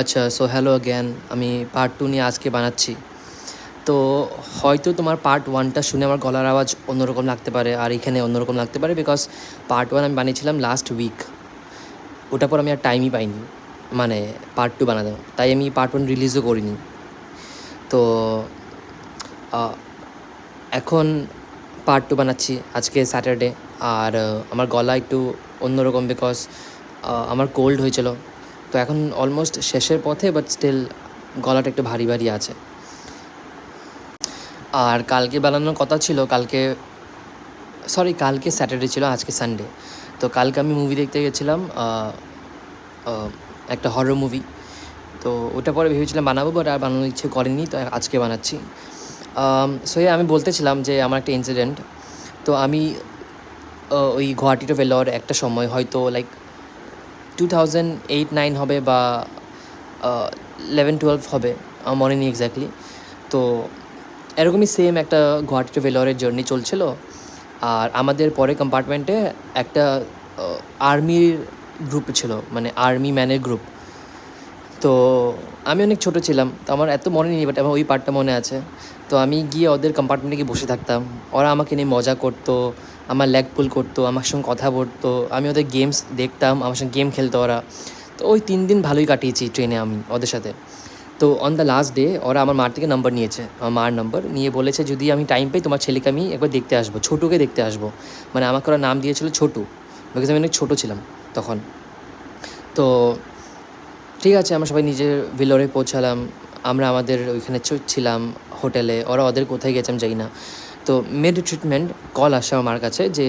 আচ্ছা, so hello again. আমি part 2 নিয়ে আজকে বানাচ্ছি। তো হয়তো তোমার পার্ট 1টা শুনে আমার গলার আওয়াজ অন্যরকম লাগতে পারে, আর এখানে অন্যরকম লাগতে পারে, বিকজ পার্ট 1 আমি বানিয়েছিলাম লাস্ট উইক। ওটার পর আমি আর টাইমই পাইনি মানে পার্ট 2 বানাতে, তাই আমি পার্ট 1 রিলিজও করিনি। তো এখন পার্ট 2 বানাচ্ছি আজকে স্যাটারডে। আর আমার গলা একটু অন্যরকম, বিকজ আমার কোল্ড হয়েছিল। তো এখন অলমোস্ট শেষের পথে, বাট স্টিল গলাটা একটু ভারী ভারী আছে। আর কালকে বানানোর কথা ছিল, কালকে স্যাটারডে ছিল, আজকে সানডে। তো কালকে আমি মুভি দেখতে গেছিলাম, একটা হরর মুভি। তো ওটা পরে ভেবেছিলাম বানাবো, বাট আর বানানোর ইচ্ছে করেনি, তো আজকে বানাচ্ছি। আমি বলতেছিলাম যে আমার একটা ইনসিডেন্ট। তো আমি ওই গুয়াহাটি টু ভেলোর একটা সময়, হয়তো লাইক 2008-9 হবে, বা 11-12 হবে, আমার মনে নেই এক্স্যাক্টলি। তো এরকমই সেম একটা গুয়াহাটি টু ভেলোরের জার্নি চলছিল। আর আমাদের পরে কম্পার্টমেন্টে একটা আর্মির গ্রুপ ছিল, মানে আর্মি ম্যানের গ্রুপ। তো আমি অনেক ছোটো ছিলাম, তো আমার এত মনে নেই, বাট আমার ওই পার্টটা মনে আছে। তো আমি গিয়ে ওদের কম্পার্টমেন্টে গিয়ে বসে থাকতাম। ওরা আমাকে নিয়ে মজা করতো, আমার লেগ পুল করতো, আমার সঙ্গে কথা বলতো, আমি ওদের গেমস দেখতাম, আমার সঙ্গে গেম খেলতো ওরা। তো ওই 3 দিন ভালোই কাটিয়েছি ট্রেনে আমি ওদের সাথে। তো অন দ্য লাস্ট ডে ওরা আমার মার থেকে নাম্বার নিয়েছে, আমার মার নাম্বার নিয়ে বলেছে যদি আমি টাইম পাই তোমার ছেলেকে আমি একবার দেখতে আসবো, ছোটুকে দেখতে আসবো। মানে আমাকে ওরা নাম দিয়েছিল ছোটু, বিকজ আমি অনেক ছোটো ছিলাম তখন। তো ঠিক আছে, আমরা সবাই নিজের ভেলোরে পৌঁছালাম। আমরা আমাদের ওইখানে ছিলাম হোটেলে, ওরা ওদের কোথায় গেছে আমি জানি না। তো মেড ট্রিটমেন্ট কল আসে আমার মার কাছে যে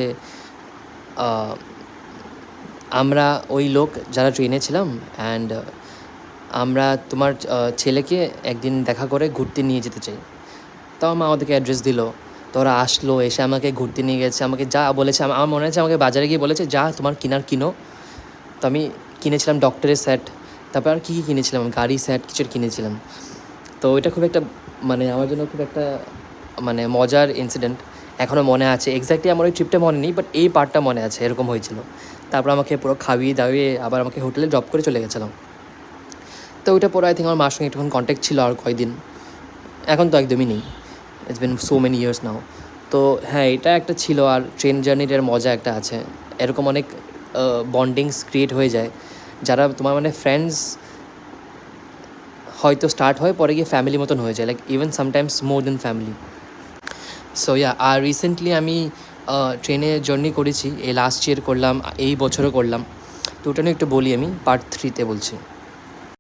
আমরা ওই লোক যারা ট্রেনে ছিলাম, অ্যান্ড আমরা তোমার ছেলেকে একদিন দেখা করে ঘুরতে নিয়ে যেতে চাই। তাও মা আমাদেরকে অ্যাড্রেস দিল। তো ওরা আসলো, এসে আমাকে ঘুরতে নিয়ে গেছে, আমাকে যা বলেছে আমার মনে আছে, আমাকে বাজারে গিয়ে বলেছে যা তোমার কিনো। তো আমি কিনেছিলাম ডক্টরের সেট, তারপর আর কী কিনেছিলাম, গাড়ি সেট কিছু কিনেছিলাম। তো এটা খুব একটা মানে আমার জন্য খুব একটা মানে মজার ইনসিডেন্ট, এখনও মনে আছে। এক্স্যাক্টলি আমার ওই ট্রিপটা মনে নেই, বাট এই পার্টটা মনে আছে, এরকম হয়েছিল। তারপর আমাকে পুরো খাইয়ে দাওয়িয়ে আবার আমাকে হোটেলে ড্রপ করে চলে গেছিলাম। তো ওইটা পরে আই থিঙ্ক আমার মার সঙ্গে একটুখানি কন্ট্যাক্ট ছিল আর কয়েকদিন, এখন তো একদমই নেই। It's been so many years now. তো হ্যাঁ, এটা একটা ছিল। আর ট্রেন জার্নিটার মজা একটা আছে, এরকম অনেক বন্ডিংস ক্রিয়েট হয়ে যায়, যারা তোমার মানে ফ্রেন্ডস হয়তো স্টার্ট হয়, পরে গিয়ে ফ্যামিলি মতন হয়ে যায়, লাইক ইভেন সামটাইমস মোর দেন ফ্যামিলি। সো আর রিসেন্টলি আমি ট্রেনে জার্নি করেছি, এই লাস্ট ইয়ার করলাম, এই বছরও করলাম। তো ওটা নিয়ে একটু বলি, আমি পার্ট 3-তে বলছি।